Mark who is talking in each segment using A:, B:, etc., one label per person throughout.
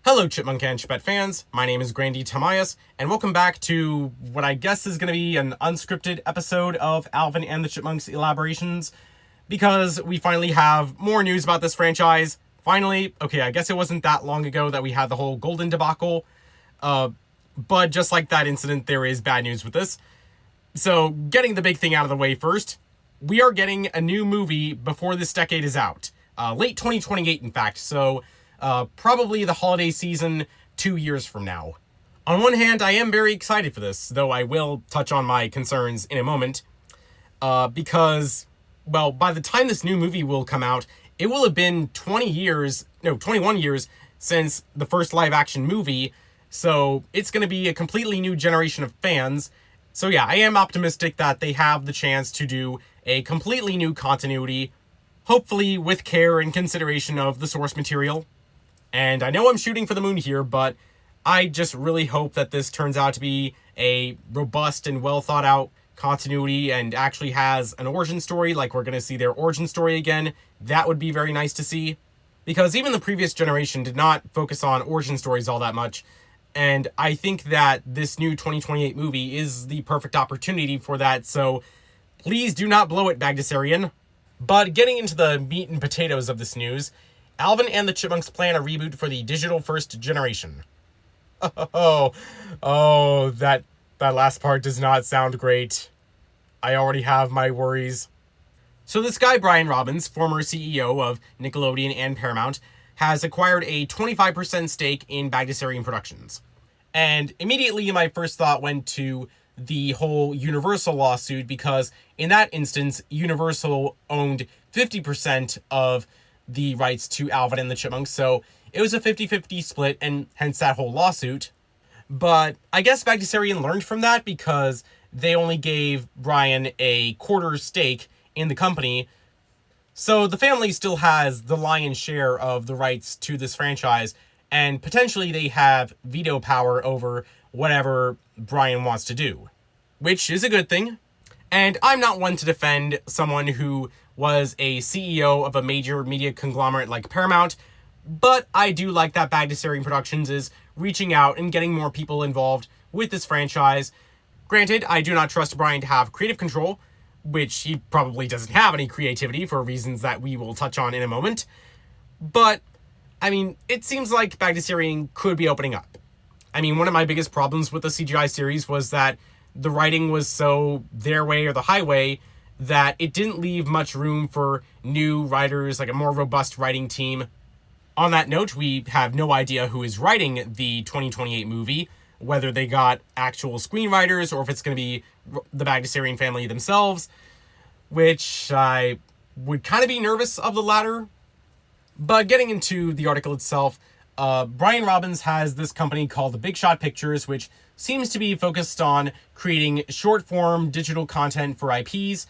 A: Hello Chipmunk and Chipette fans, my name is Grandy Tamias, and welcome back to what I guess is going to be an unscripted episode of Alvin and the Chipmunks Elaborations, because we finally have more news about this franchise. Finally, okay, I guess it wasn't that long ago that we had the whole Golden debacle, but just like that incident, there is bad news with this. So, getting the big thing out of the way first, we are getting a new movie before this decade is out. Late 2028, in fact, so probably the holiday season 2 years from now. On one hand, I am very excited for this, though I will touch on my concerns in a moment, because, well, by the time this new movie will come out, it will have been 21 years since the first live-action movie, so it's going to be a completely new generation of fans. So yeah, I am optimistic that they have the chance to do a completely new continuity, hopefully with care and consideration of the source material. And I know I'm shooting for the moon here, but I just really hope that this turns out to be a robust and well thought out continuity and actually has an origin story, like we're going to see their origin story again. That would be very nice to see, because even the previous generation did not focus on origin stories all that much. And I think that this new 2028 movie is the perfect opportunity for that, so please do not blow it, Bagdasarian. But getting into the meat and potatoes of this news, Alvin and the Chipmunks plan a reboot for the digital first generation. Oh, that last part does not sound great. I already have my worries. So this guy, Brian Robbins, former CEO of Nickelodeon and Paramount, has acquired a 25% stake in Bagdasarian Productions. And immediately my first thought went to the whole Universal lawsuit, because in that instance, Universal owned 50% of the rights to Alvin and the Chipmunks, so it was a 50-50 split, and hence that whole lawsuit. But I guess Bagdasarian learned from that, because they only gave Brian a quarter stake in the company, so the family still has the lion's share of the rights to this franchise, and potentially they have veto power over whatever Brian wants to do, which is a good thing. And I'm not one to defend someone who was a CEO of a major media conglomerate like Paramount, but I do like that Bagdasarian Productions is reaching out and getting more people involved with this franchise. Granted, I do not trust Brian to have creative control, which he probably doesn't have any creativity for reasons that we will touch on in a moment. But, I mean, it seems like Bagdasarian could be opening up. I mean, one of my biggest problems with the CGI series was that the writing was so their way or the highway that it didn't leave much room for new writers, like a more robust writing team. On that note, we have no idea who is writing the 2028 movie, whether they got actual screenwriters or if it's going to be the Bagdasarian family themselves, which I would kind of be nervous of the latter. But getting into the article itself, Brian Robbins has this company called the Big Shot Pictures, which seems to be focused on creating short-form digital content for IPs,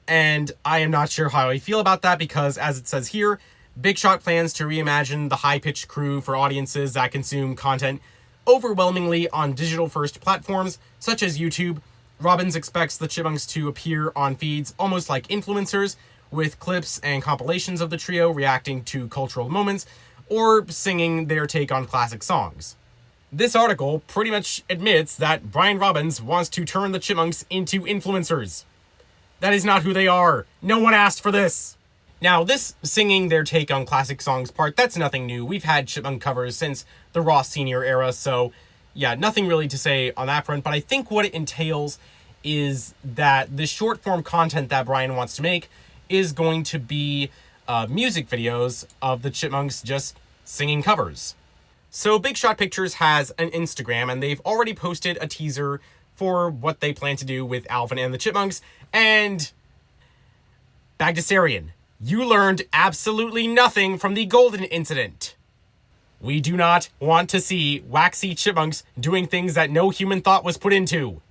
A: and I am not sure how I feel about that, because as it says here, Big Shot plans to reimagine the high-pitched crew for audiences that consume content overwhelmingly on digital-first platforms such as YouTube. Robbins expects the Chipmunks to appear on feeds almost like influencers, with clips and compilations of the trio reacting to cultural moments or singing their take on classic songs. This article pretty much admits that Brian Robbins wants to turn the Chipmunks into influencers. That is not who they are. No one asked for this. Now, this singing their take on classic songs part, that's nothing new. We've had Chipmunk covers since the Ross Sr. era, so yeah, nothing really to say on that front. But I think what it entails is that the short-form content that Brian wants to make is going to be music videos of the Chipmunks just singing covers. So Big Shot Pictures has an Instagram, and they've already posted a teaser for what they plan to do with Alvin and the Chipmunks. And Bagdasarian, you learned absolutely nothing from the Golden incident. We do not want to see waxy chipmunks doing things that no human thought was put into.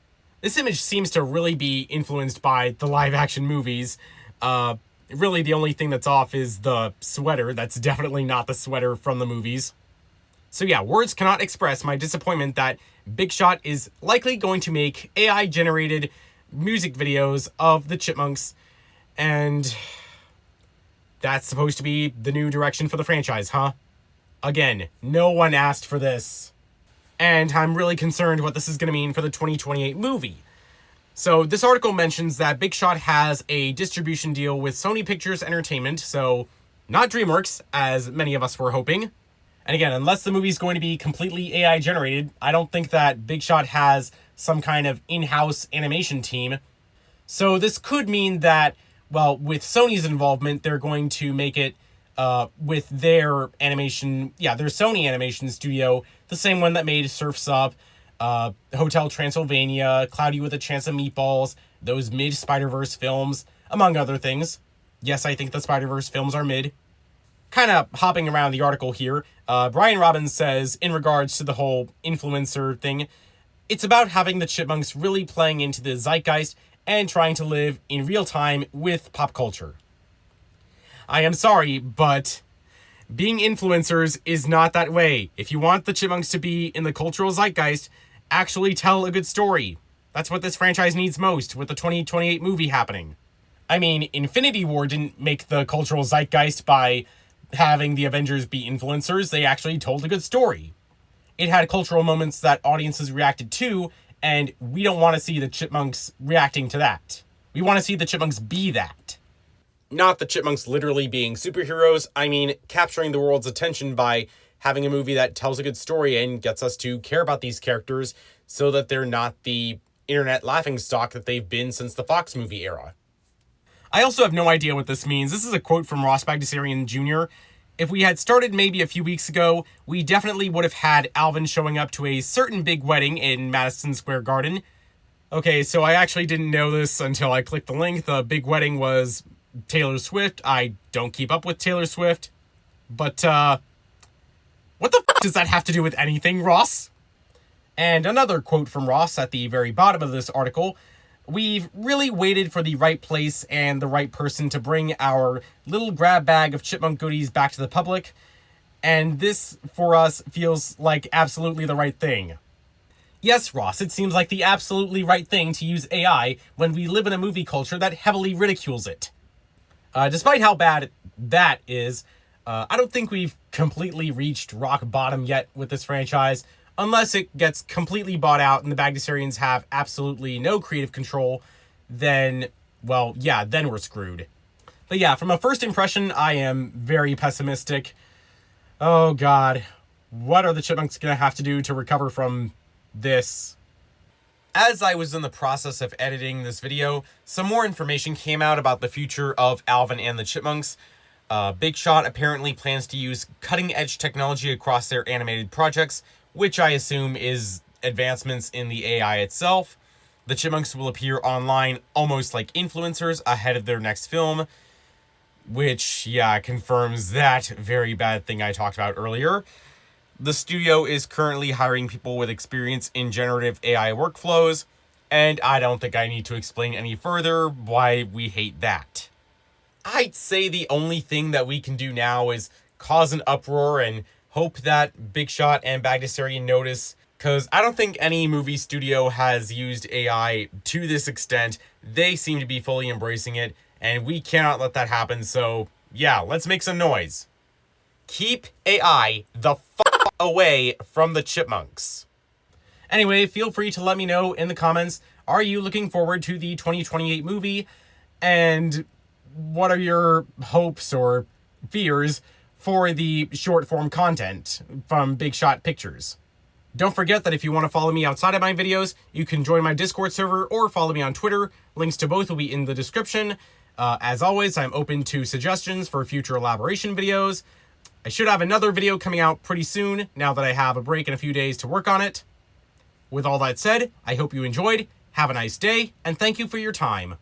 A: This image seems to really be influenced by the live-action movies. Really, the only thing that's off is the sweater. That's definitely not the sweater from the movies. So yeah, words cannot express my disappointment that Big Shot is likely going to make AI-generated music videos of the Chipmunks, and that's supposed to be the new direction for the franchise, huh? Again, no one asked for this. And I'm really concerned what this is going to mean for the 2028 movie. So this article mentions that Big Shot has a distribution deal with Sony Pictures Entertainment, so not DreamWorks, as many of us were hoping. And again, unless the movie's going to be completely AI generated, I don't think that Big Shot has some kind of in-house animation team. So this could mean that, well, with Sony's involvement, they're going to make it with their animation, their Sony animation studio, the same one that made Surf's Up, Hotel Transylvania, Cloudy with a Chance of Meatballs, those mid-Spider-Verse films, among other things. Yes, I think the Spider-Verse films are mid. Kind of hopping around the article here, Brian Robbins says, in regards to the whole influencer thing, it's about having the Chipmunks really playing into the zeitgeist and trying to live in real time with pop culture. I am sorry, but being influencers is not that way. If you want the Chipmunks to be in the cultural zeitgeist, actually tell a good story. That's what this franchise needs most with the 2028 movie happening. I mean, Infinity War didn't make the cultural zeitgeist by having the Avengers be influencers. They actually told a good story. It had cultural moments that audiences reacted to, and we don't want to see the Chipmunks reacting to that. We want to see the Chipmunks be that. Not the Chipmunks literally being superheroes. I mean, capturing the world's attention by having a movie that tells a good story and gets us to care about these characters so that they're not the internet laughingstock that they've been since the Fox movie era. I also have no idea what this means. This is a quote from Ross Bagdasarian Jr. If we had started maybe a few weeks ago, we definitely would have had Alvin showing up to a certain big wedding in Madison Square Garden. Okay, so I actually didn't know this until I clicked the link. The big wedding was Taylor Swift. I don't keep up with Taylor Swift. But, what the f*** does that have to do with anything, Ross? And another quote from Ross at the very bottom of this article. We've really waited for the right place and the right person to bring our little grab bag of chipmunk goodies back to the public. And this, for us, feels like absolutely the right thing. Yes, Ross, it seems like the absolutely right thing to use AI when we live in a movie culture that heavily ridicules it. Despite how bad that is, I don't think we've completely reached rock bottom yet with this franchise, unless it gets completely bought out and the Bagdasarians have absolutely no creative control, then, well, yeah, then we're screwed. But yeah, from a first impression, I am very pessimistic. Oh god, what are the Chipmunks gonna have to do to recover from this? As I was in the process of editing this video, some more information came out about the future of Alvin and the Chipmunks. Big Shot apparently plans to use cutting-edge technology across their animated projects, which I assume is advancements in the AI itself. The Chipmunks will appear online almost like influencers ahead of their next film, which, yeah, confirms that very bad thing I talked about earlier. The studio is currently hiring people with experience in generative AI workflows, and I don't think I need to explain any further why we hate that. I'd say the only thing that we can do now is cause an uproar and hope that Big Shot and Bagdasarian notice, because I don't think any movie studio has used AI to this extent. They seem to be fully embracing it, and we cannot let that happen, so yeah, let's make some noise. Keep AI the f*** away from the Chipmunks. Anyway, feel free to let me know in the comments, are you looking forward to the 2028 movie? And what are your hopes or fears for the short form content from Big Shot Pictures? Don't forget that if you want to follow me outside of my videos, you can join my Discord server or follow me on Twitter. Links to both will be in the description. As always, I'm open to suggestions for future elaboration videos. I should have another video coming out pretty soon, now that I have a break in a few days to work on it. With all that said, I hope you enjoyed, have a nice day, and thank you for your time.